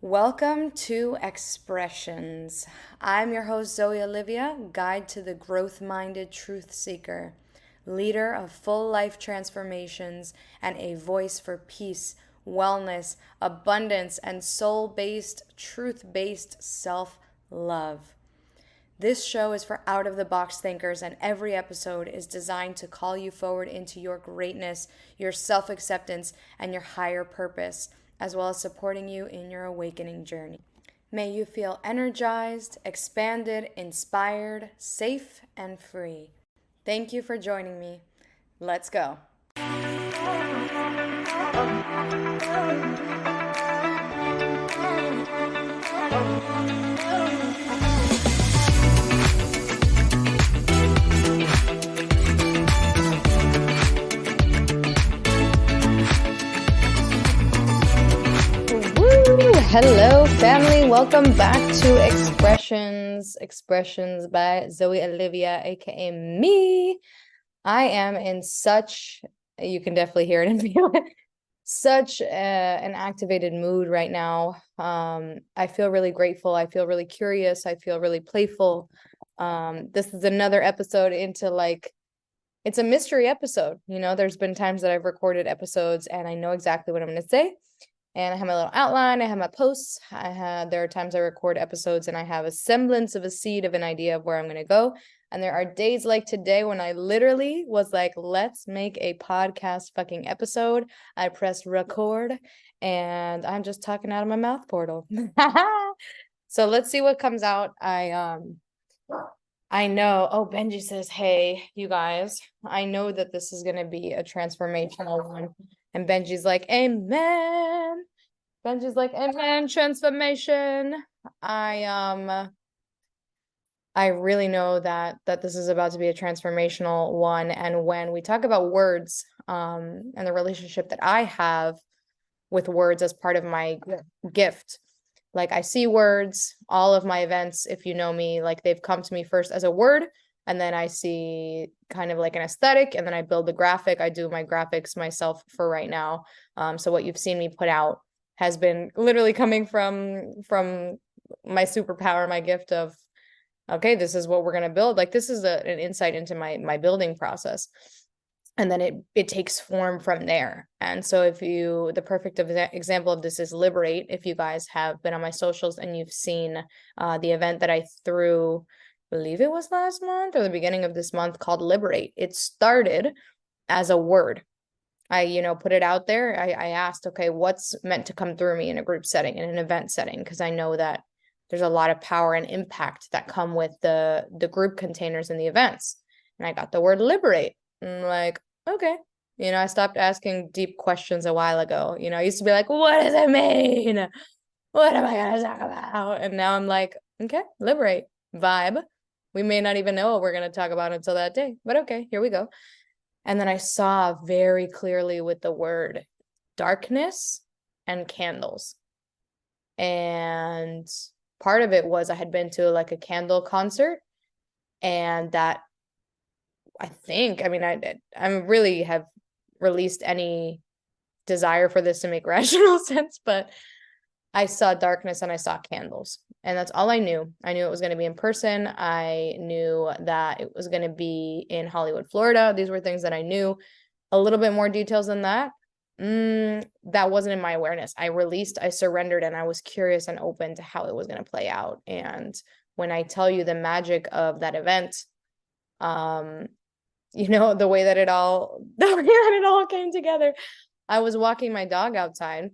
Welcome to Expressions. I'm your host, Zoe Olivia, guide to the growth minded truth seeker, leader of full life transformations, and a voice for peace, wellness, abundance, and soul based, truth based self love. This show is for out of the box thinkers, and every episode is designed to call you forward into your greatness, your self acceptance, and your higher purpose, as well as supporting you in your awakening journey. May you feel energized, expanded, inspired, safe, and free. Thank you for joining me. Let's go. Hello, family. Welcome back to Expressions by Zoe Olivia, aka me. I am in you can definitely hear it and feel it, such an activated mood right now. I feel really grateful. I feel really curious. I feel really playful. This is another episode into it's a mystery episode. There's been times that I've recorded episodes and I know exactly what I'm going to say. And I have my little outline, I have my posts, there are times I record episodes and I have a semblance of a seed of an idea of where I'm going to go. And there are days like today when I literally was like, let's make a podcast fucking episode. I pressed record and I'm just talking out of my mouth portal. So let's see what comes out. I know. Oh, Benji says, hey, you guys, I know that this is going to be a transformational one. And Benji's like, amen. Benji's like, amen, transformation. I really know that this is about to be a transformational one. And when we talk about words, and the relationship that I have with words as part of my gift, like I see words, all of my events, if you know me, like they've come to me first as a word. And then I see kind of like an aesthetic, and then I build the graphic. I do my graphics myself for right now. So what you've seen me put out has been literally coming from my superpower, my gift of, okay, this is what we're going to build. Like this is an insight into my building process. And then it takes form from there. And so the perfect example of this is Liberate. If you guys have been on my socials and you've seen the event that I threw, believe it was last month or the beginning of this month, called Liberate. It started as a word. I put it out there. I asked, okay, what's meant to come through me in a group setting, in an event setting? Because I know that there's a lot of power and impact that come with the group containers in the events. And I got the word liberate. And I'm like, okay. I stopped asking deep questions a while ago. I used to be like, what does it mean? What am I going to talk about? And now I'm like, okay, liberate, vibe. We may not even know what we're going to talk about until that day, but okay, here we go. And then I saw very clearly with the word darkness and candles. And part of it was I had been to like a candle concert, and that I really have released any desire for this to make rational sense, but I saw darkness and I saw candles, and that's all I knew. I knew it was going to be in person. I knew that it was going to be in Hollywood, Florida. These were things that I knew. A little bit more details than that. That wasn't in my awareness. I surrendered, and I was curious and open to how it was going to play out. And when I tell you the magic of that event, the way that it all came together. I was walking my dog outside.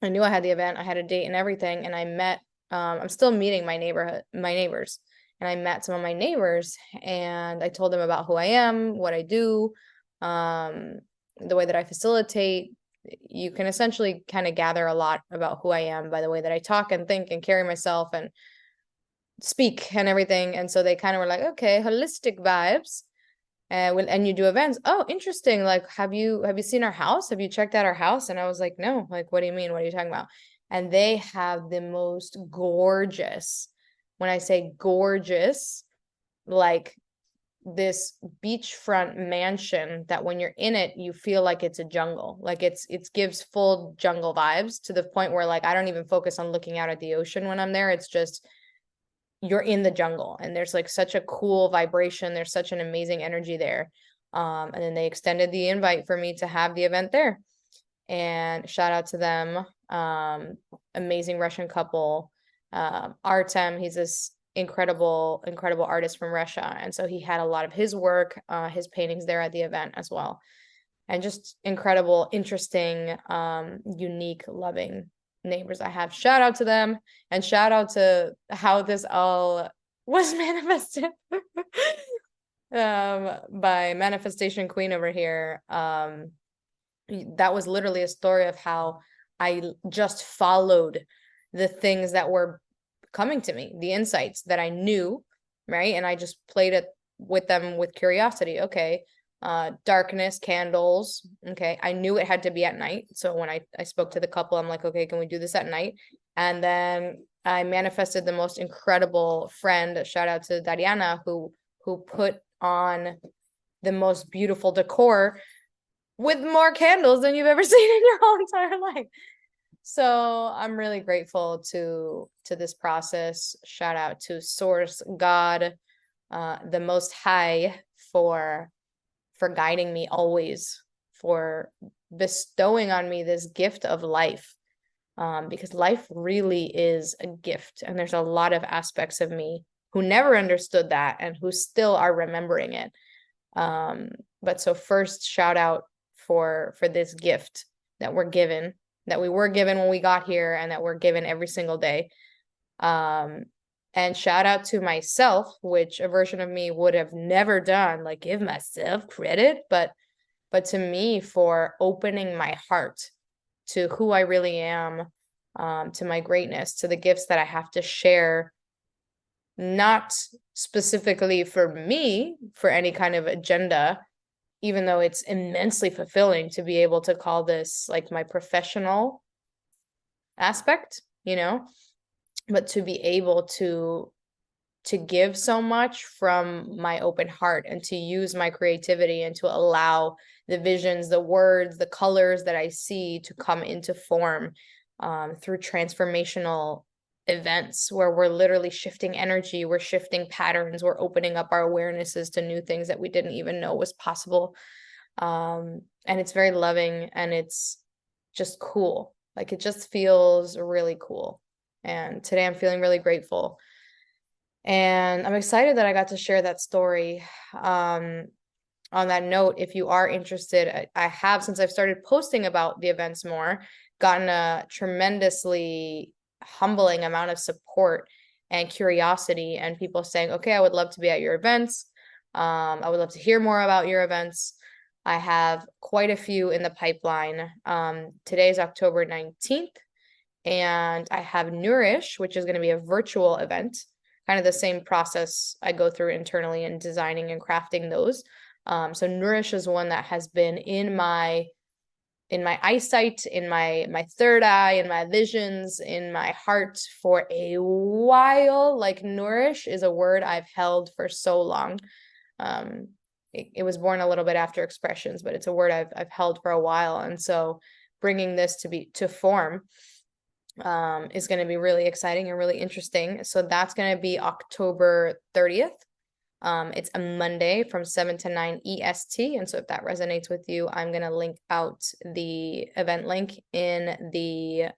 I knew I had the event. I had a date and everything. And I met, I'm still meeting my neighbors. And I met some of my neighbors, and I told them about who I am, what I do, the way that I facilitate. You can essentially kind of gather a lot about who I am by the way that I talk and think and carry myself and speak and everything. And so they kind of were like, okay, holistic vibes. And you do events. Oh, interesting. Like, have you seen our house? Have you checked out our house? And I was like, no. Like, what do you mean? What are you talking about? And they have the most gorgeous, when I say gorgeous, like this beachfront mansion that when you're in it, you feel like it's a jungle. Like it gives full jungle vibes, to the point where like I don't even focus on looking out at the ocean when I'm there. It's just you're in the jungle, and there's like such a cool vibration. There's such an amazing energy there. And then they extended the invite for me to have the event there. And shout out to them. Amazing Russian couple. Artem, he's this incredible artist from Russia, and so he had a lot of his work, his paintings there at the event as well. And just incredible, interesting, unique, loving neighbors I have. Shout out to them, and shout out to how this all was manifested by Manifestation Queen over here. That was literally a story of how I just followed the things that were coming to me, the insights that I knew, right? And I just played it with them with curiosity. Okay, darkness, candles. Okay, I knew it had to be at night. So when I spoke to the couple, I'm like, okay, can we do this at night? And then I manifested the most incredible friend, shout out to Dariana, who put on the most beautiful decor with more candles than you've ever seen in your whole entire life. So I'm really grateful to this process. Shout out to Source, God, the Most High, for guiding me always, for bestowing on me this gift of life, because life really is a gift, and there's a lot of aspects of me who never understood that and who still are remembering it. But so first, shout out for this gift that we're given, that we were given when we got here, and that we're given every single day. And shout out to myself, which a version of me would have never done, like give myself credit, but to me, for opening my heart to who I really am, to my greatness, to the gifts that I have to share, not specifically for me, for any kind of agenda, even though it's immensely fulfilling to be able to call this like my professional aspect, you know, but to be able to give so much from my open heart, and to use my creativity, and to allow the visions, the words, the colors that I see to come into form, through transformational events where we're literally shifting energy, we're shifting patterns, we're opening up our awarenesses to new things that we didn't even know was possible. And it's very loving, and it's just cool. Like it just feels really cool. And today I'm feeling really grateful. And I'm excited that I got to share that story. On that note, if you are interested, I have, since I've started posting about the events more, gotten a tremendously humbling amount of support and curiosity, and people saying, okay, I would love to be at your events. I would love to hear more about your events. I have quite a few in the pipeline. Today is October 19th, and I have Nourish, which is going to be a virtual event, kind of the same process I go through internally in designing and crafting those. So Nourish is one that has been in my eyesight, in my third eye, in my visions, in my heart for a while. Like Nourish is a word I've held for so long. It was born a little bit after Expressions, but it's a word I've held for a while. And so bringing this to form is going to be really exciting and really interesting. So that's going to be October 30th. It's a Monday from 7 to 9 EST. And so if that resonates with you, I'm going to link out the event link in the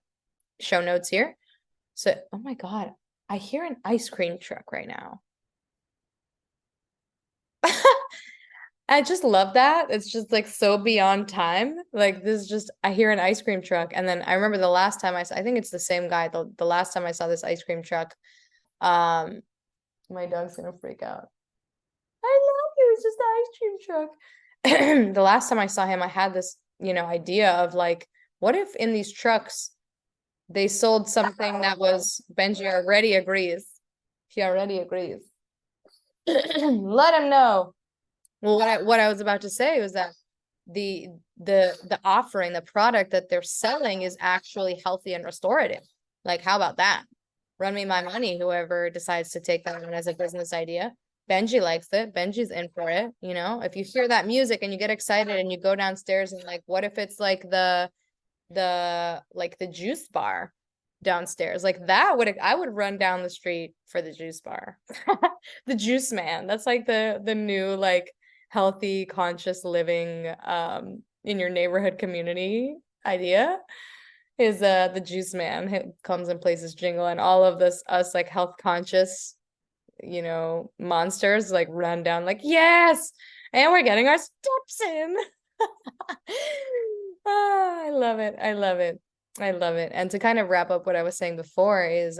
show notes here. So, oh my God, I hear an ice cream truck right now. I just love that. It's just like so beyond time. Like this is just, I hear an ice cream truck. And then I remember the last time I think it's the same guy. The last time I saw this ice cream truck, my dog's gonna freak out. I love you. It's just the ice cream truck. The last time I saw him, I had this, idea of like, what if in these trucks they sold something that was, Benji already agrees. He already agrees. Let him know. Well, what I was about to say was that the offering, the product that they're selling is actually healthy and restorative. Like, how about that? Run me my money, whoever decides to take that on as a business idea. Benji likes it. Benji's in for it. You know, if you hear that music and you get excited and you go downstairs and like, what if it's like the juice bar downstairs? Like that would, I would run down the street for the juice bar. The juice man. That's like the new like healthy, conscious living in your neighborhood community idea is the juice man. He comes and plays his jingle, and all of us like health conscious, you know, monsters like run down like, yes, and we're getting our steps in. I love it. I love it. I love it. And to kind of wrap up what I was saying before is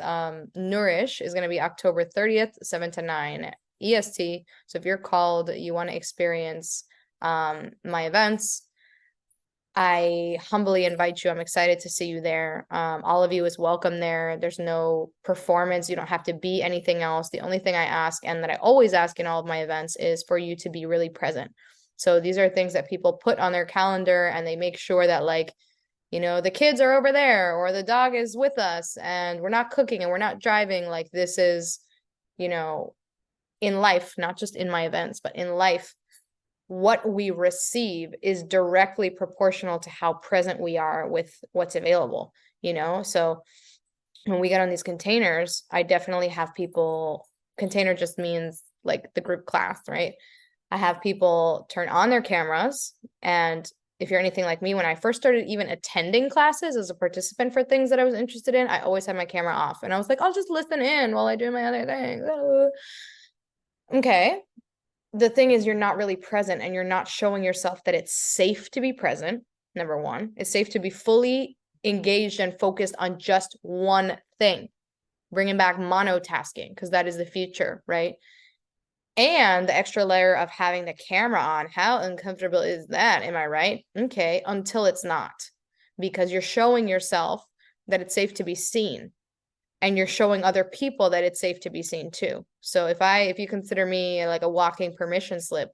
Nourish is going to be October 30th, 7 to 9 EST. So if you're called, you want to experience my events, I humbly invite you. I'm excited to see you there. All of you is welcome there. There's no performance. You don't have to be anything else. The only thing I ask, and that I always ask in all of my events, is for you to be really present. So these are things that people put on their calendar, and they make sure that, like, you know, the kids are over there, or the dog is with us, and we're not cooking and we're not driving. Like, this is, you know, in life, not just in my events, but in life, what we receive is directly proportional to how present we are with what's available, you know? So when we get on these containers, I definitely have people, container just means like the group class, right? I have people turn on their cameras. And if you're anything like me, when I first started even attending classes as a participant for things that I was interested in, I always had my camera off. And I was like, I'll just listen in while I do my other thing. Okay. The thing is, you're not really present, and you're not showing yourself that it's safe to be present. Number one, it's safe to be fully engaged and focused on just one thing, bringing back monotasking, because that is the future, right? And the extra layer of having the camera on, how uncomfortable is that? Am I right? Okay, until it's not, because you're showing yourself that it's safe to be seen. And you're showing other people that it's safe to be seen too. So if you consider me like a walking permission slip,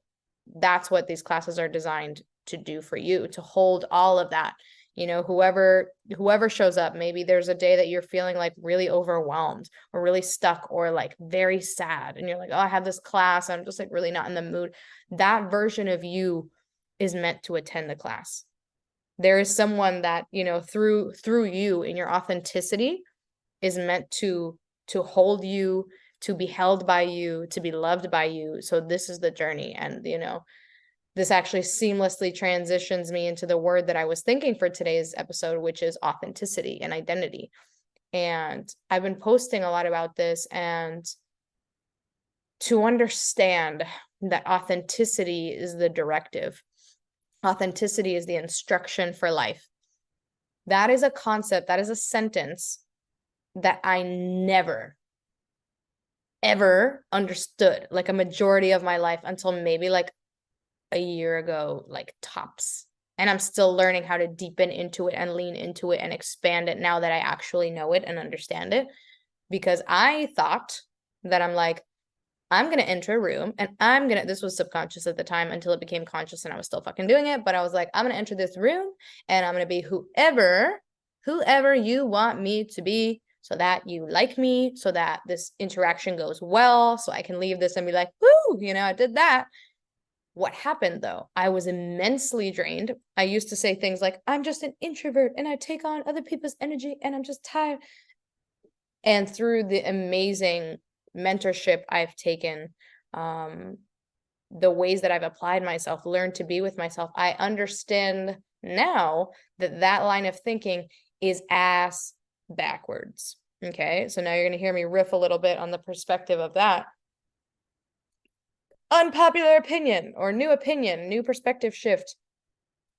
that's what these classes are designed to do for you, to hold all of that. You know, whoever shows up, maybe there's a day that you're feeling like really overwhelmed or really stuck or like very sad, and you're like, oh, I have this class, I'm just like really not in the mood. That version of you is meant to attend the class. There is someone that, you know, through you in your authenticity is meant to hold you, to be held by you, to be loved by you. So this is the journey. And, you know, this actually seamlessly transitions me into the word that I was thinking for today's episode, which is authenticity and identity. And I've been posting a lot about this, and to understand that authenticity is the directive. Authenticity is the instruction for life. That is a concept, that is a sentence that I never, ever understood, like a majority of my life, until maybe like a year ago, like tops. And I'm still learning how to deepen into it and lean into it and expand it now that I actually know it and understand it. Because I thought that I'm like, I'm going to enter a room and this was subconscious at the time until it became conscious and I was still fucking doing it. But I was like, I'm going to enter this room and I'm going to be whoever you want me to be, so that you like me, so that this interaction goes well, so I can leave this and be like, woo, you know, I did that. What happened though? I was immensely drained. I used to say things like, I'm just an introvert and I take on other people's energy and I'm just tired. And through the amazing mentorship I've taken, the ways that I've applied myself, learned to be with myself, I understand now that that line of thinking is ass backwards. Okay, so now you're going to hear me riff a little bit on the perspective of that. Unpopular opinion or new perspective shift.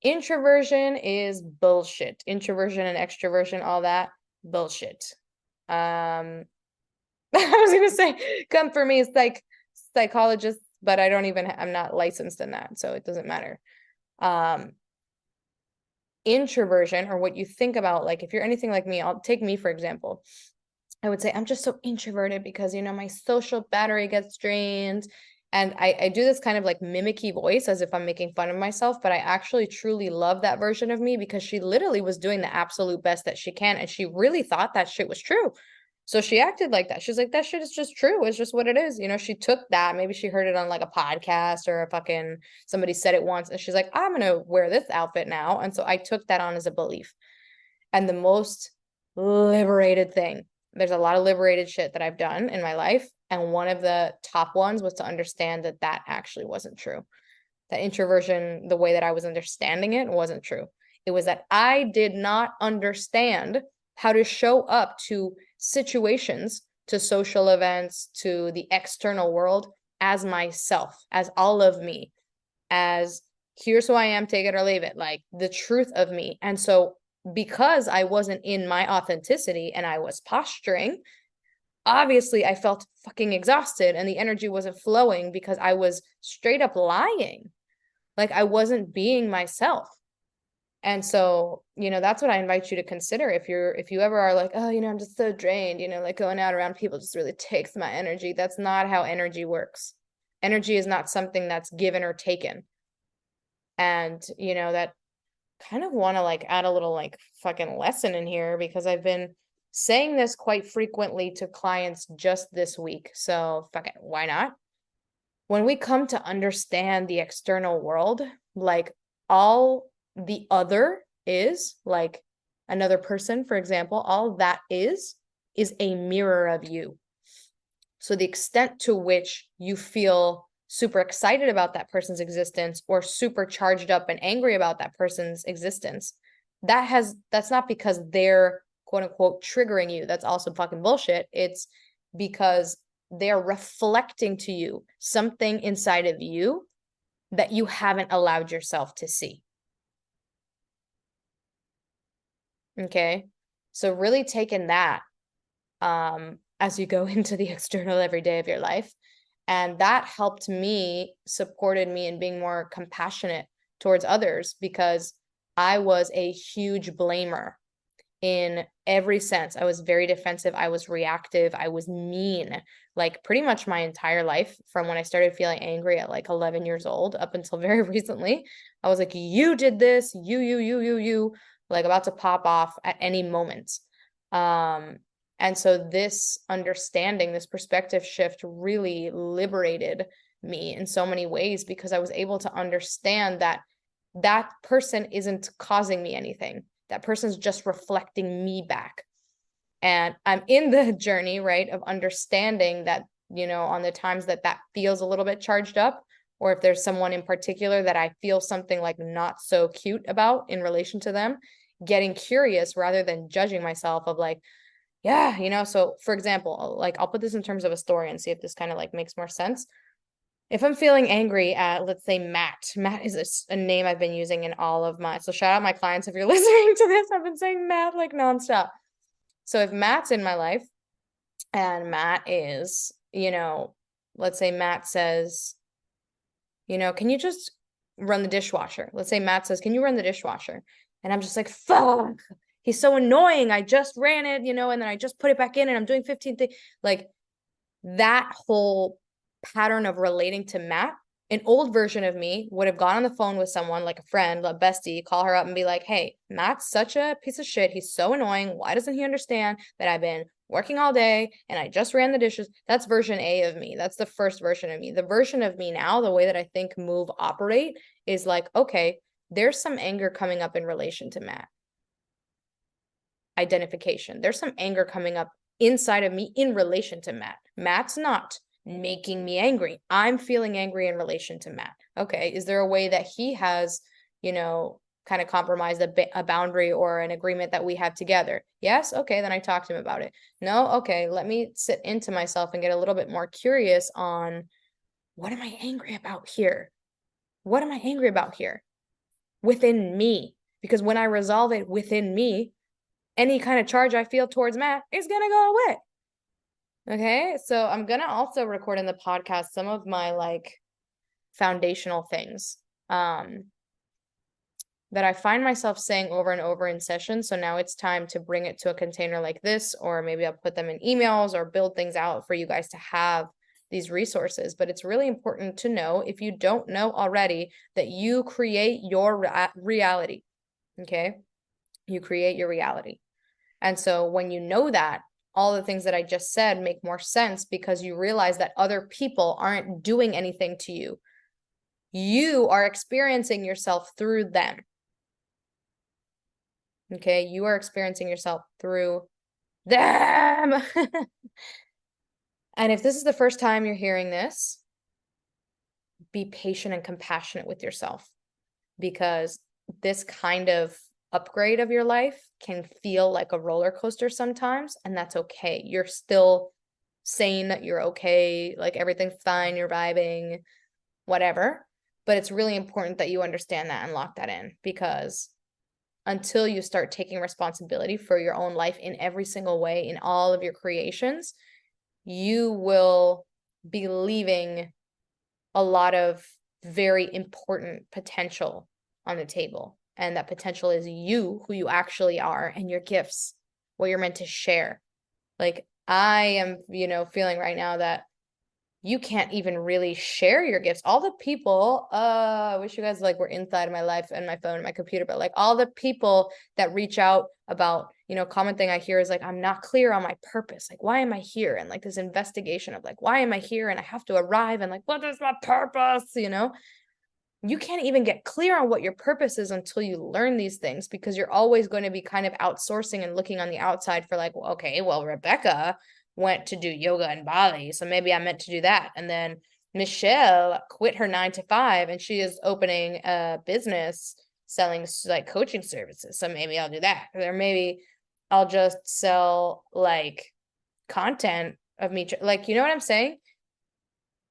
Introversion is bullshit. Introversion and extroversion, all that bullshit. I was going to say, come for me, psychologist, but I'm not licensed in that, so it doesn't matter. Introversion, or what you think about, like if you're anything like me, I'll take me for example. I would say I'm just so introverted because, you know, my social battery gets drained. And I do this kind of like mimicky voice as if I'm making fun of myself, but I actually truly love that version of me because she literally was doing the absolute best that she can. And she really thought that shit was true. So she acted like that. She's like, that shit is just true. It's just what it is. She took that. Maybe she heard it on like a podcast or somebody said it once. And she's like, I'm going to wear this outfit now. And so I took that on as a belief. And the most liberated thing, there's a lot of liberated shit that I've done in my life. And one of the top ones was to understand that that actually wasn't true. That introversion, the way that I was understanding it, wasn't true. It was that I did not understand how to show up to situations, to social events, to the external world as myself, as all of me, as here's who I am, take it or leave it, like the truth of me. And so because I wasn't in my authenticity and I was posturing, obviously I felt fucking exhausted and the energy wasn't flowing because I was straight up lying. Like I wasn't being myself. And so, that's what I invite you to consider. If you ever are like, oh, I'm just so drained, like going out around people just really takes my energy. That's not how energy works. Energy is not something that's given or taken. And, that kind of want to like add a little like fucking lesson in here because I've been saying this quite frequently to clients just this week. So fuck it, why not? When we come to understand the external world, like all the other is, like another person, for example, all that is a mirror of you. So the extent to which you feel super excited about that person's existence or super charged up and angry about that person's existence, that's not because they're quote unquote triggering you. That's also fucking bullshit. It's because they're reflecting to you something inside of you that you haven't allowed yourself to see. Okay. So really taking that as you go into the external every day of your life. And that helped me, supported me in being more compassionate towards others because I was a huge blamer in every sense. I was very defensive. I was reactive. I was mean, like pretty much my entire life from when I started feeling angry at like 11 years old up until very recently. I was like, you did this, you, like about to pop off at any moment. And so this understanding, this perspective shift really liberated me in so many ways because I was able to understand that that person isn't causing me anything. That person's just reflecting me back. And I'm in the journey, right, of understanding that, on the times that feels a little bit charged up, or if there's someone in particular that I feel something like not so cute about in relation to them, getting curious rather than judging myself of like, yeah, so for example, like I'll put this in terms of a story and see if this kind of like makes more sense. If I'm feeling angry at, let's say, Matt is a name I've been using in all of so shout out my clients if you're listening to this. I've been saying Matt like nonstop. So if Matt's in my life and Matt is, let's say Matt says, can you just run the dishwasher? Let's say Matt says, can you run the dishwasher? And I'm just like, fuck, he's so annoying. I just ran it, and then I just put it back in and I'm doing 15 things. Like that whole pattern of relating to Matt, an old version of me would have gone on the phone with someone like a friend, a bestie, call her up and be like, hey, Matt's such a piece of shit. He's so annoying. Why doesn't he understand that I've been working all day and I just ran the dishes? That's version A of me. That's the first version of me. The version of me now, the way that I think, move, operate is like, okay, there's some anger coming up in relation to Matt. Identification. There's some anger coming up inside of me in relation to Matt. Matt's not making me angry. I'm feeling angry in relation to Matt. Okay, is there a way that he has, kind of compromised a boundary or an agreement that we have together? Yes, okay, then I talk to him about it. No, okay, let me sit into myself and get a little bit more curious on what am I angry about here? What am I angry about here? Within me. Because when I resolve it within me, any kind of charge I feel towards Matt is going to go away. Okay, so I'm going to also record in the podcast some of my like foundational things that I find myself saying over and over in sessions. So now it's time to bring it to a container like this, or maybe I'll put them in emails or build things out for you guys to have these resources. But it's really important to know, if you don't know already, that you create your reality. Okay, you create your reality. And so when you know that, all the things that I just said make more sense because you realize that other people aren't doing anything to you. You are experiencing yourself through them. Okay, you are experiencing yourself through them. And if this is the first time you're hearing this, be patient and compassionate with yourself, because this kind of upgrade of your life can feel like a roller coaster sometimes, and that's okay. You're still sane, you're okay, like everything's fine, you're vibing, whatever. But it's really important that you understand that and lock that in, because until you start taking responsibility for your own life in every single way, in all of your creations, you will be leaving a lot of very important potential on the table. And that potential is you, who you actually are, and your gifts, what you're meant to share. Like I am, feeling right now that you can't even really share your gifts. All the people, I wish you guys were inside of my life and my phone and my computer, but like all the people that reach out about, common thing I hear is like, I'm not clear on my purpose. Like, why am I here? And like this investigation of like, why am I here? And I have to arrive and like, what is my purpose? You can't even get clear on what your purpose is until you learn these things, because you're always going to be kind of outsourcing and looking on the outside for like, well, okay, well, Rebecca went to do yoga in Bali, so maybe I'm meant to do that. And then Michelle quit her 9 to 5 and she is opening a business selling like coaching services, so maybe I'll do that. Or maybe I'll just sell like content of me, like, you know what I'm saying?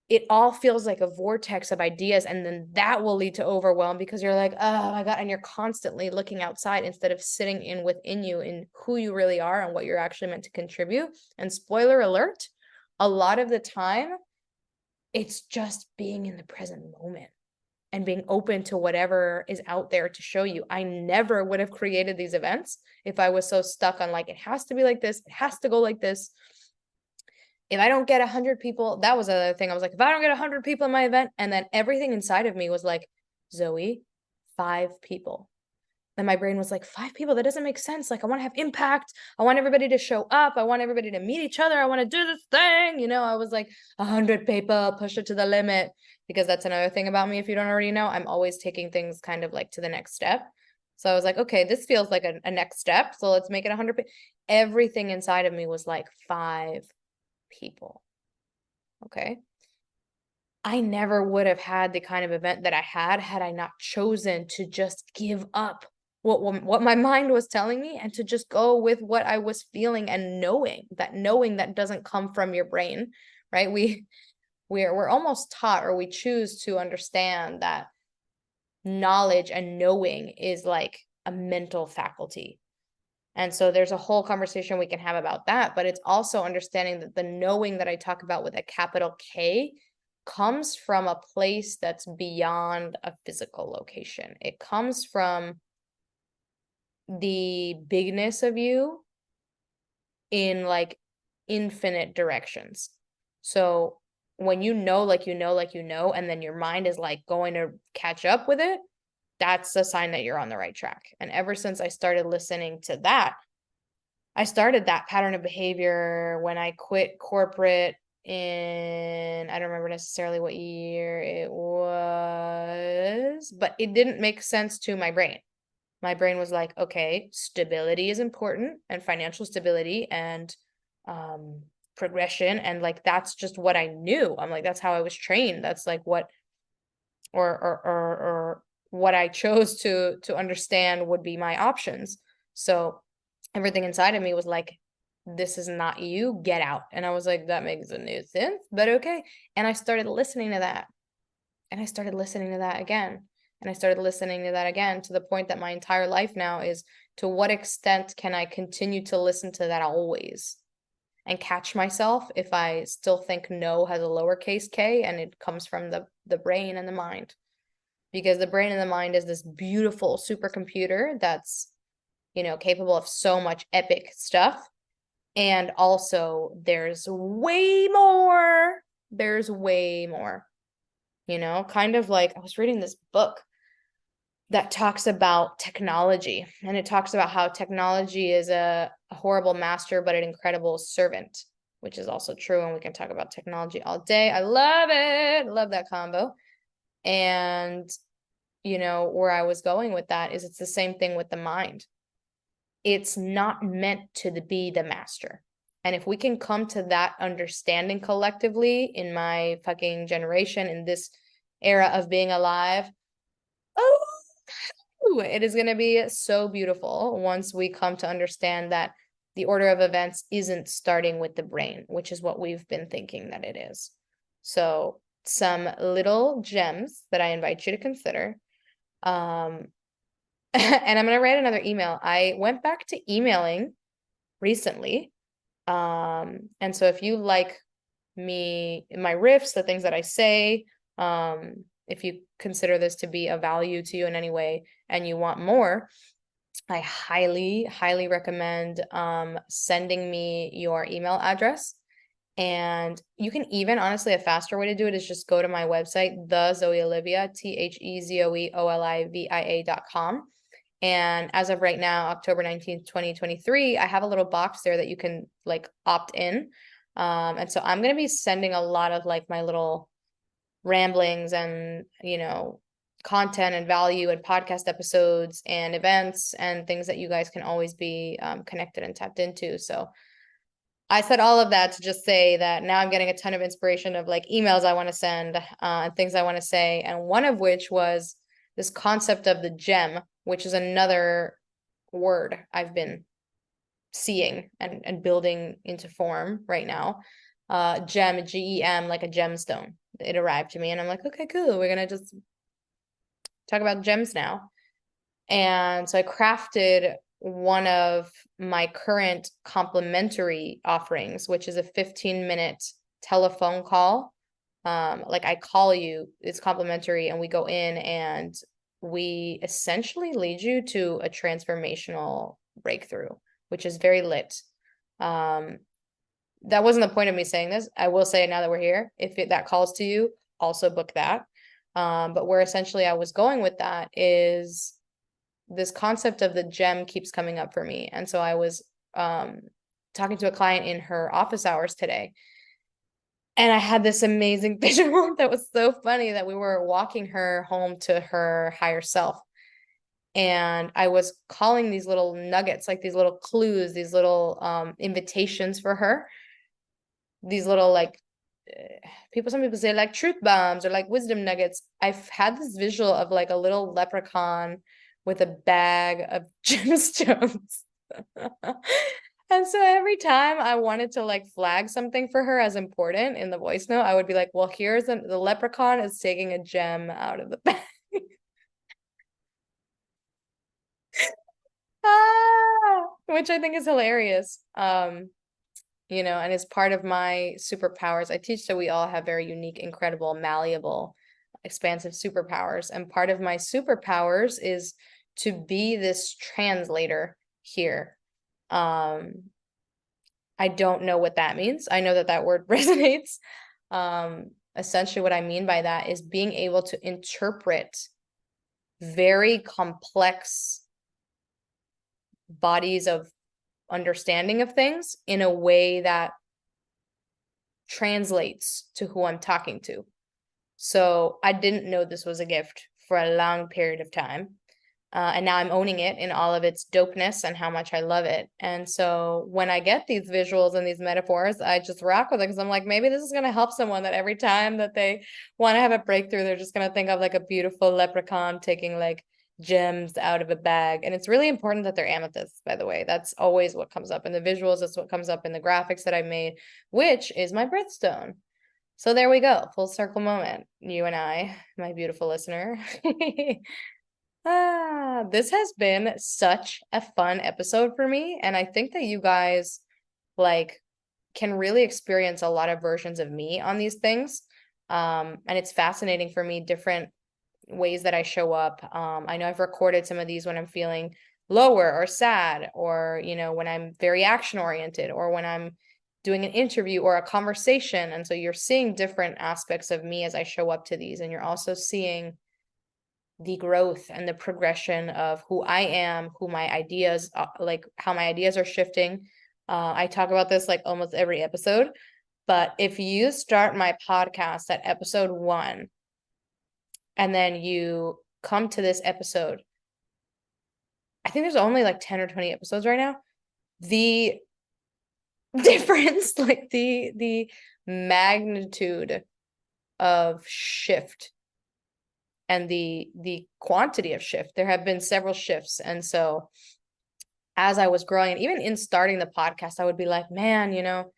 It all feels like a vortex of ideas, and then that will lead to overwhelm because you're like, oh my God, and you're constantly looking outside instead of sitting in within you in who you really are and what you're actually meant to contribute. And spoiler alert, a lot of the time it's just being in the present moment and being open to whatever is out there to show you. I never would have created these events if I was so stuck on like, it has to be like this, it has to go like this. If I don't get 100 people, that was another thing. I was like, if I don't get 100 people in my event, and then everything inside of me was like, Zoe, 5 people. And my brain was like, 5 people? That doesn't make sense. Like, I want to have impact. I want everybody to show up. I want everybody to meet each other. I want to do this thing. I was like, 100 people, push it to the limit. Because that's another thing about me, if you don't already know, I'm always taking things kind of like to the next step. So I was like, okay, this feels like a next step. So let's make it 100. Everything inside of me was like 5 people. Okay. I never would have had the kind of event that I had I not chosen to just give up what my mind was telling me and to just go with what I was feeling and knowing that doesn't come from your brain, right? We're almost taught, or we choose to understand that knowledge and knowing is like a mental faculty. And so there's a whole conversation we can have about that, but it's also understanding that the knowing that I talk about with a capital K comes from a place that's beyond a physical location. It comes from the bigness of you in like infinite directions. So when you know, like you know, and then your mind is like going to catch up with it, that's a sign that you're on the right track. And ever since I started listening to that, I started that pattern of behavior when I quit corporate in, I don't remember necessarily what year it was, but it didn't make sense to my brain. My brain was like, okay, stability is important, and financial stability and progression. And like, that's just what I knew. I'm like, that's how I was trained. That's like what, or what I chose to understand would be my options. So everything inside of me was like, this is not you, get out. And I was like, that makes a new sense, but okay. And I started listening to that, and I started listening to that again, and I started listening to that again, to the point that my entire life now is, to what extent can I continue to listen to that always and catch myself if I still think no has a lowercase k and it comes from the brain and the mind. Because the brain and the mind is this beautiful supercomputer that's, capable of so much epic stuff. And also there's way more. Kind of like, I was reading this book that talks about technology, and it talks about how technology is a horrible master, but an incredible servant, which is also true. And we can talk about technology all day. I love it. Love that combo. And, where I was going with that is it's the same thing with the mind. It's not meant to be the master. And if we can come to that understanding collectively in my fucking generation, in this era of being alive, oh, it is going to be so beautiful once we come to understand that the order of events isn't starting with the brain, which is what we've been thinking that it is. So some little gems that I invite you to consider. And I'm going to write another email. I went back to emailing recently. And so if you like me, my riffs, the things that I say, if you consider this to be of value to you in any way and you want more, I highly, highly recommend sending me your email address. And you can even, honestly, a faster way to do it is just go to my website, thezoeolivia, TheZoeolivia.com. And as of right now, October 19th, 2023, I have a little box there that you can like opt in. And so I'm going to be sending a lot of like my little ramblings and, content and value and podcast episodes and events and things that you guys can always be connected and tapped into. So I said all of that to just say that now I'm getting a ton of inspiration of like emails I want to send and things I want to say. And one of which was this concept of the gem, which is another word I've been seeing and building into form right now. Gem, GEM, like a gemstone. It arrived to me and I'm like, okay, cool. We're going to just talk about gems now. And so I crafted one of my current complimentary offerings, which is a 15-minute telephone call. Like I call you, it's complimentary, and we go in and we essentially lead you to a transformational breakthrough, which is very lit. That wasn't the point of me saying this. I will say now that we're here, if that calls to you, also book that. But where essentially I was going with that is this concept of the gem keeps coming up for me. And so I was talking to a client in her office hours today. And I had this amazing visual that was so funny that we were walking her home to her higher self. And I was calling these little nuggets, like these little clues, these little invitations for her. These little like some people say like truth bombs or like wisdom nuggets. I've had this visual of like a little leprechaun with a bag of gemstones. And so every time I wanted to like flag something for her as important in the voice note, I would be like, well, here's the leprechaun is taking a gem out of the bag. Which I think is hilarious. And it's part of my superpowers. I teach that we all have very unique, incredible, malleable, expansive superpowers. And part of my superpowers is to be this translator here. I don't know what that means. I know that word resonates. Essentially what I mean by that is being able to interpret very complex bodies of understanding of things in a way that translates to who I'm talking to. So I didn't know this was a gift for a long period of time. And now I'm owning it in all of its dopeness and how much I love it. And so when I get these visuals and these metaphors, I just rock with it because I'm like, maybe this is going to help someone that every time that they want to have a breakthrough, they're just going to think of like a beautiful leprechaun taking like gems out of a bag. And it's really important that they're amethysts, by the way. That's always what comes up in the visuals. That's what comes up in the graphics that I made, which is my birthstone. So there we go. Full circle moment. You and I, my beautiful listener. This has been such a fun episode for me. And I think that you guys like can really experience a lot of versions of me on these things. And it's fascinating for me, different ways that I show up. I know I've recorded some of these when I'm feeling lower or sad, or, when I'm very action oriented, or when I'm doing an interview or a conversation. And so you're seeing different aspects of me as I show up to these. And you're also seeing the growth and the progression of who I am, who my ideas, like how my ideas are shifting. I talk about this like almost every episode, but if you start my podcast at episode 1 and then you come to this episode, I think there's only like 10 or 20 episodes right now. The difference, like the magnitude of shift and the quantity of shift. There have been several shifts. And so as I was growing, and even in starting the podcast, I would be like, man, you know,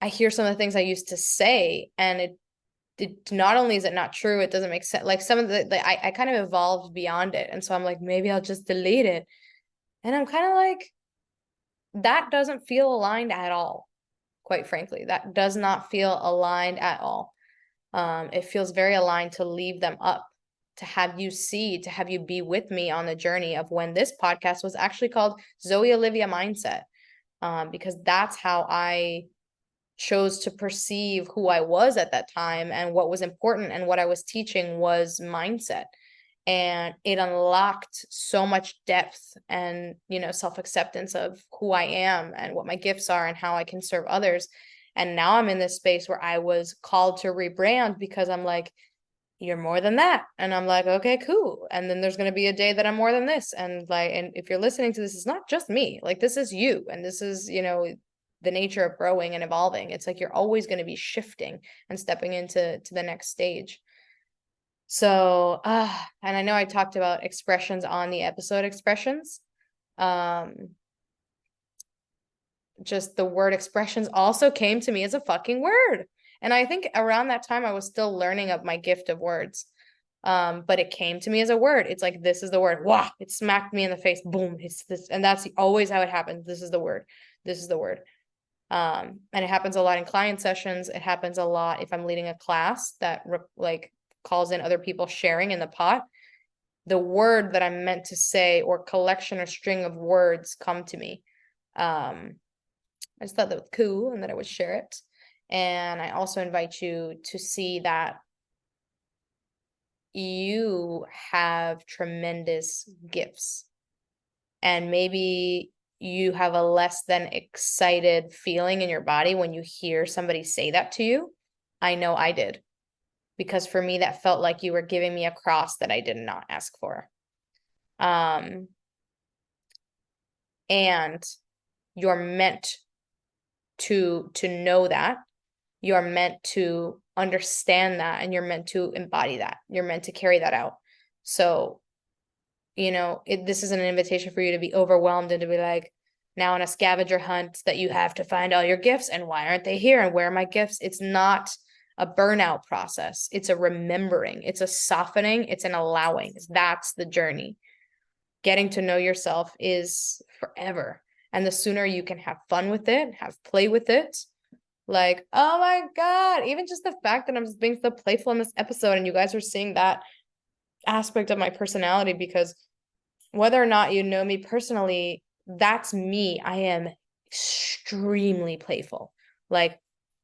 I hear some of the things I used to say, and it not only is it not true, it doesn't make sense. Like some of I kind of evolved beyond it. And so I'm like, maybe I'll just delete it. And I'm kind of like, that doesn't feel aligned at all. Quite frankly, that does not feel aligned at all. It feels very aligned to leave them up, to have you see, to have you be with me on the journey of when this podcast was actually called Zoe Olivia Mindset, because that's how I chose to perceive who I was at that time, and what was important and what I was teaching was mindset. And it unlocked so much depth and, you know, self-acceptance of who I am and what my gifts are and how I can serve others. And now I'm in this space where I was called to rebrand, because I'm like, you're more than that. And I'm like, okay, cool. And then there's going to be a day that I'm more than this. And like, and if you're listening to this, it's not just me, like this is you. And this is, you know, the nature of growing and evolving. It's like, you're always going to be shifting and stepping into the next stage. So, and I know I talked about expressions on the episode expressions. Just the word expressions also came to me as a fucking word. And I think around that time I was still learning of my gift of words. But it came to me as a word. It's like, this is the word. Wow, it smacked me in the face. Boom, it's this. And that's always how it happens. This is the word. This is the word. And it happens a lot in client sessions. It happens a lot if I'm leading a class that like calls in other people sharing in the pot. The word that I'm meant to say, or collection or string of words, come to me. I just thought that was cool and that I would share it. And I also invite you to see that you have tremendous gifts. And maybe you have a less than excited feeling in your body when you hear somebody say that to you. I know I did. Because for me, that felt like you were giving me a cross that I did not ask for. And you're meant to know that. You're meant to understand that, and you're meant to embody that. You're meant to carry that out. So, you know, this is an invitation for you to be overwhelmed and to be like, now in a scavenger hunt that you have to find all your gifts, and why aren't they here, and where are my gifts? It's not a burnout process. It's a remembering. It's a softening. It's an allowing. That's the journey. Getting to know yourself is forever. And the sooner you can have fun with it, have play with it, like, oh my God, even just the fact that I'm just being so playful in this episode and you guys are seeing that aspect of my personality, because whether or not you know me personally, that's me. I am extremely playful. Like,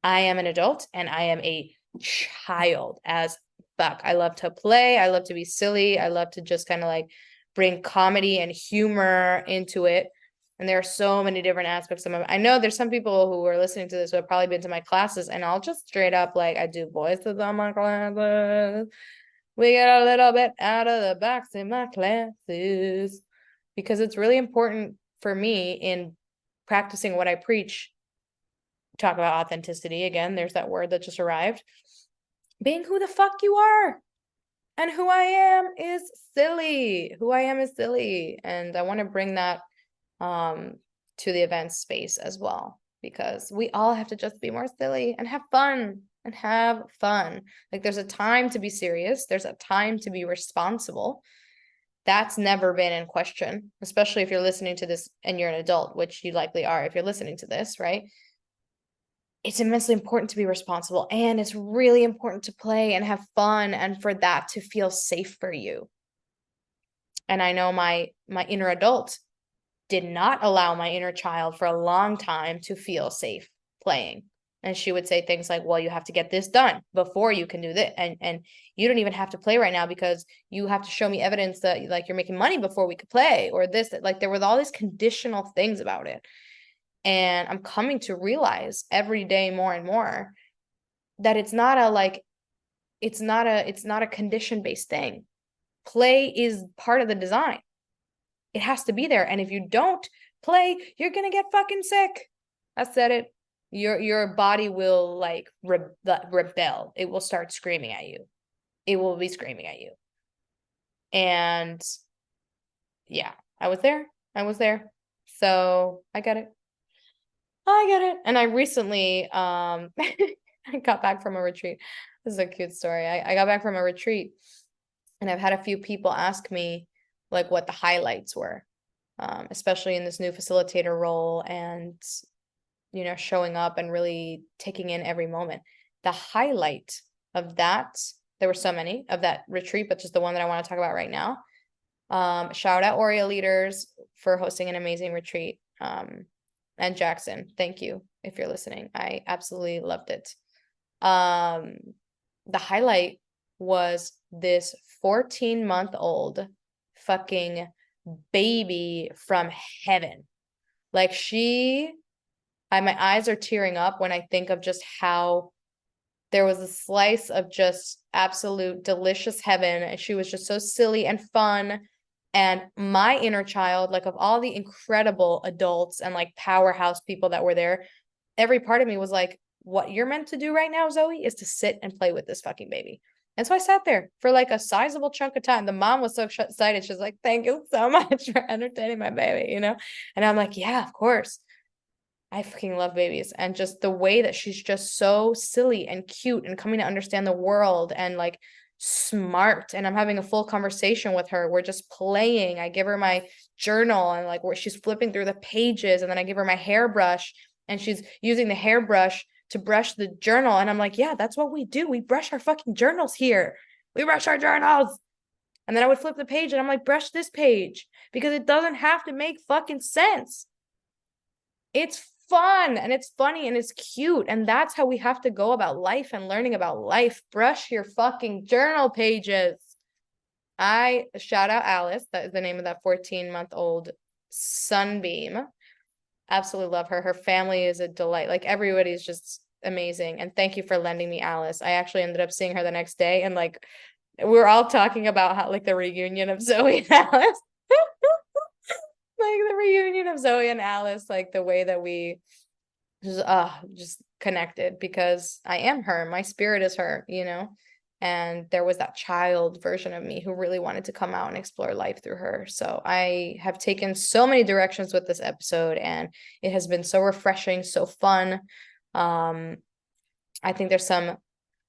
I am an adult and I am a child as fuck. I love to play. I love to be silly. I love to just kind of like bring comedy and humor into it. And there are so many different aspects of my, I know there's some people who are listening to this who have probably been to my classes, and I'll just straight up, like, I do voices on my classes. We get a little bit out of the box in my classes, because it's really important for me in practicing what I preach. Talk about authenticity again. There's that word that just arrived. Being who the fuck you are. And who I am is silly. Who I am is silly. And I want to bring that to the event space as well, because we all have to just be more silly and have fun. And have fun. Like, there's a time to be serious. There's a time to be responsible. That's never been in question, especially if you're listening to this and you're an adult, which you likely are if you're listening to this, right? It's immensely important to be responsible, and it's really important to play and have fun, and for that to feel safe for you. And I know my inner adult did not allow my inner child for a long time to feel safe playing. And she would say things like, well, you have to get this done before you can do this. And you don't even have to play right now because you have to show me evidence that like you're making money before we could play, or this, like there was all these conditional things about it. And I'm coming to realize every day more and more that it's not a condition-based thing. Play is part of the design. It has to be there. And if you don't play, you're gonna get fucking sick. I said it. Your body will like rebel. It will start screaming at you. It will be screaming at you. And yeah, I was there. So I get it. And I recently I got back from a retreat. This is a cute story. I got back from a retreat, and I've had a few people ask me like what the highlights were, especially in this new facilitator role, and showing up and really taking in every moment. The highlight of that, there were so many of that retreat, but just the one that I want to talk about right now. Shout out Oreo leaders for hosting an amazing retreat. And Jackson, thank you if you're listening. I absolutely loved it. The highlight was this 14-month-old fucking baby from heaven. Like my eyes are tearing up when I think of just how there was a slice of just absolute delicious heaven. And she was just so silly and fun. And my inner child, like of all the incredible adults and like powerhouse people that were there, every part of me was like, what you're meant to do right now, Zoe, is to sit and play with this fucking baby. And so I sat there for like a sizable chunk of time. The mom was so excited. She's like, thank you so much for entertaining my baby, And I'm like, yeah, of course. I freaking love babies. And just the way that she's just so silly and cute and coming to understand the world and like smart. And I'm having a full conversation with her. We're just playing. I give her my journal and like where she's flipping through the pages, and then I give her my hairbrush and she's using the hairbrush to brush the journal. And I'm like, yeah, that's what we do. We brush our fucking journals here. We brush our journals. And then I would flip the page and I'm like, brush this page because it doesn't have to make fucking sense. It's fun and it's funny and it's cute. And that's how we have to go about life and learning about life. Brush your fucking journal pages. I shout out Alice. That is the name of that 14-month-old sunbeam. Absolutely love her. Her family is a delight. Like everybody's just amazing. And thank you for lending me Alice. I actually ended up seeing her the next day, and like we were all talking about how like the reunion of Zoe and Alice. Like the reunion of Zoe and Alice, like the way that we just connected, because I am her. My spirit is her, and there was that child version of me who really wanted to come out and explore life through her. So I have taken so many directions with this episode, and it has been so refreshing, so fun. I think there's some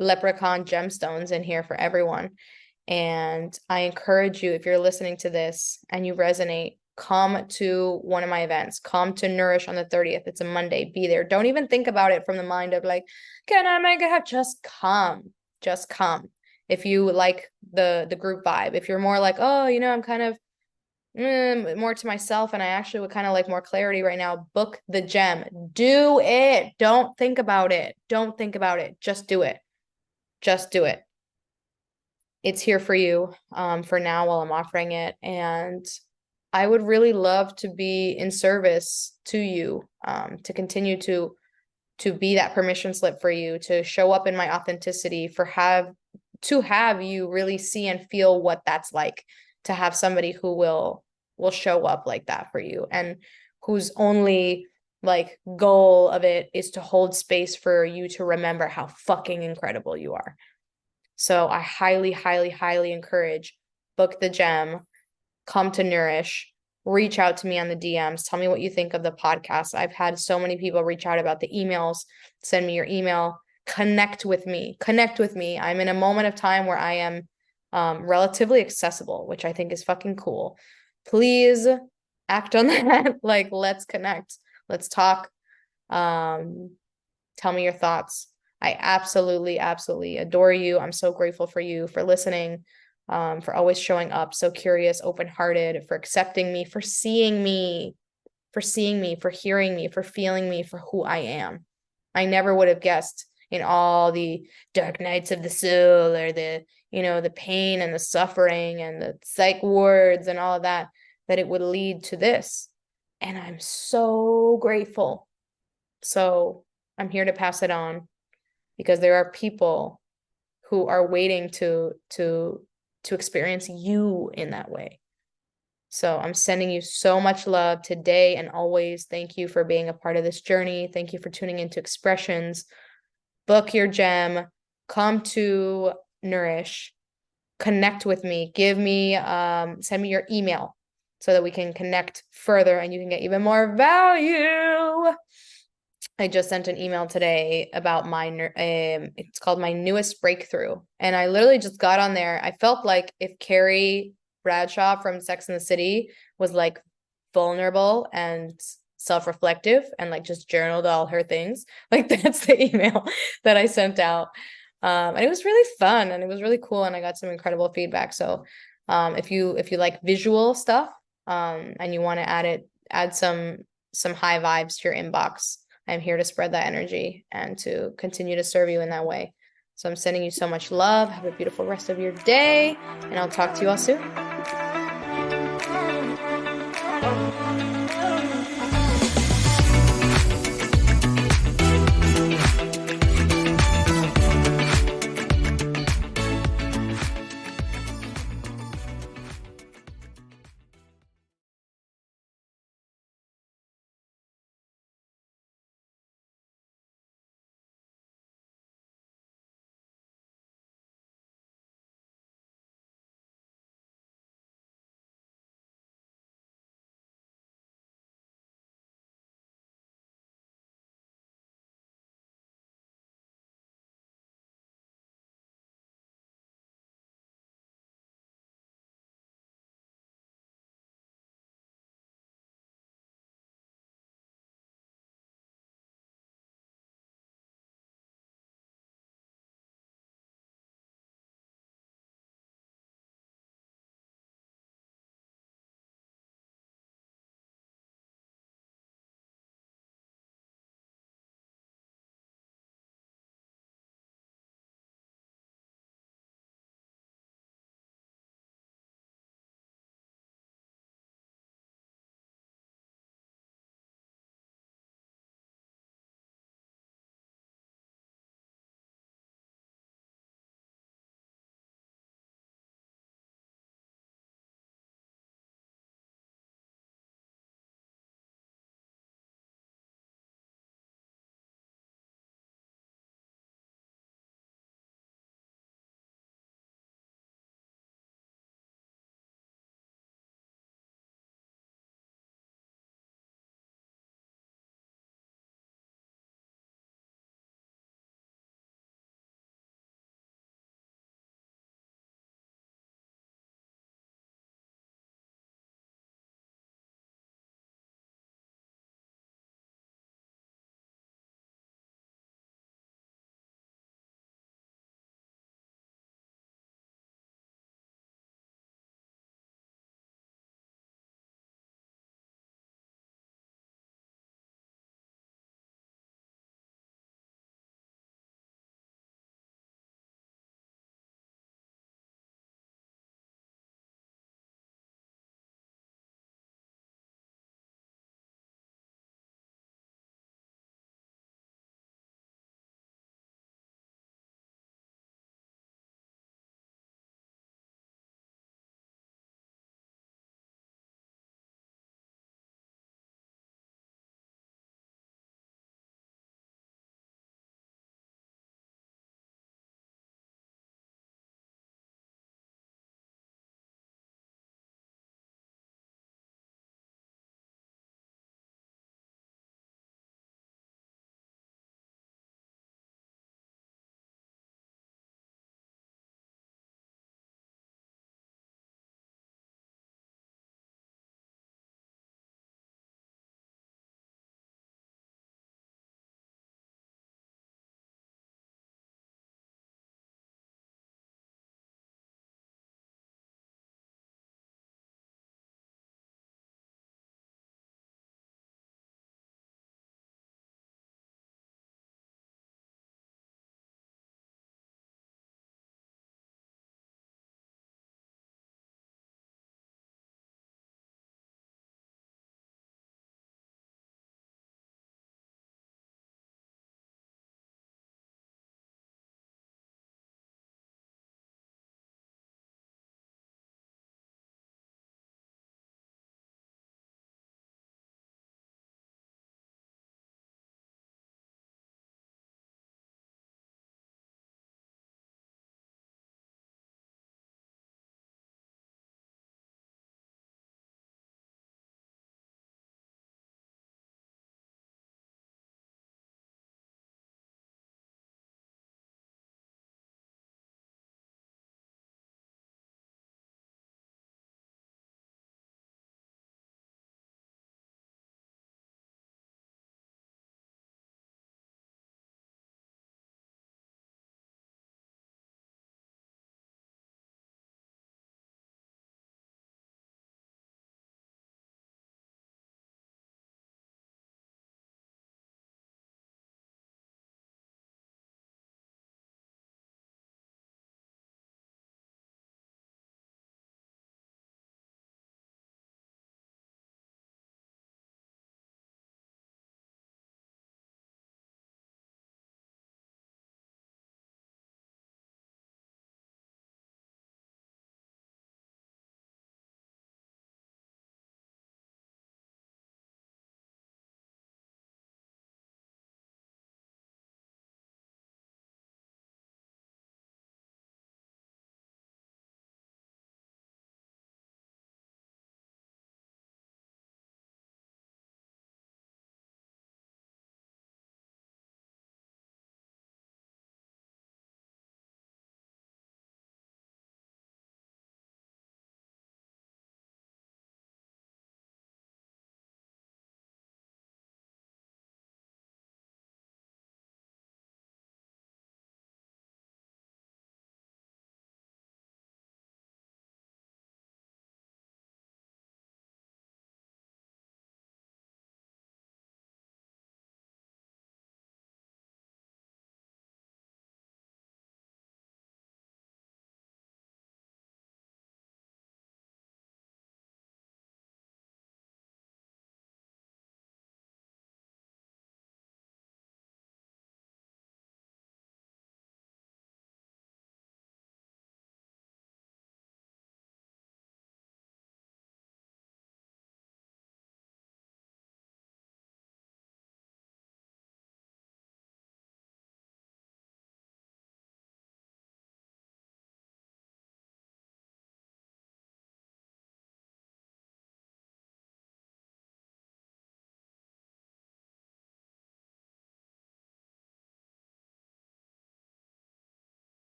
leprechaun gemstones in here for everyone. And I encourage you, if you're listening to this and you resonate, come to one of my events. Come to Nourish on the 30th. It's a Monday. Be there. Don't even think about it from the mind of like, can I make it happen? Just come. Just come. If you like the group vibe. If you're more like, oh, I'm kind of more to myself and I actually would kind of like more clarity right now, book the gem. Do it. Don't think about it. Don't think about it. Just do it. Just do it. It's here for you for now while I'm offering it. And I would really love to be in service to you, to continue to be that permission slip for you, to show up in my authenticity, to have you really see and feel what that's like, to have somebody who will show up like that for you, and whose only like goal of it is to hold space for you to remember how fucking incredible you are. So I highly, highly, highly encourage, book the gem. Come to Nourish, reach out to me on the DMs. Tell me what you think of the podcast. I've had so many people reach out about the emails. Send me your email. Connect with me. I'm in a moment of time where I am relatively accessible, which I think is fucking cool. Please act on that. Like, let's connect. Let's talk. Tell me your thoughts. I absolutely, absolutely adore you. I'm so grateful for you, for listening. For always showing up so curious, open-hearted, for accepting me, for seeing me, for hearing me, for feeling me, for who I am. I never would have guessed in all the dark nights of the soul, or the, the pain and the suffering and the psych wards and all of that, that it would lead to this. And I'm so grateful. So I'm here to pass it on, because there are people who are waiting to experience you in that way. So I'm sending you so much love today and always. Thank you for being a part of this journey. Thank you for tuning into Expressions. Book your gem, come to Nourish, connect with me, send me your email so that we can connect further and you can get even more value. I just sent an email today about it's called My Newest Breakthrough. And I literally just got on there. I felt like if Carrie Bradshaw from Sex and the City was like vulnerable and self-reflective and like just journaled all her things, like that's the email that I sent out. And it was really fun and it was really cool. And I got some incredible feedback. So if you like visual stuff, and you want to add some high vibes to your inbox, I'm here to spread that energy and to continue to serve you in that way. So I'm sending you so much love. Have a beautiful rest of your day, and I'll talk to you all soon.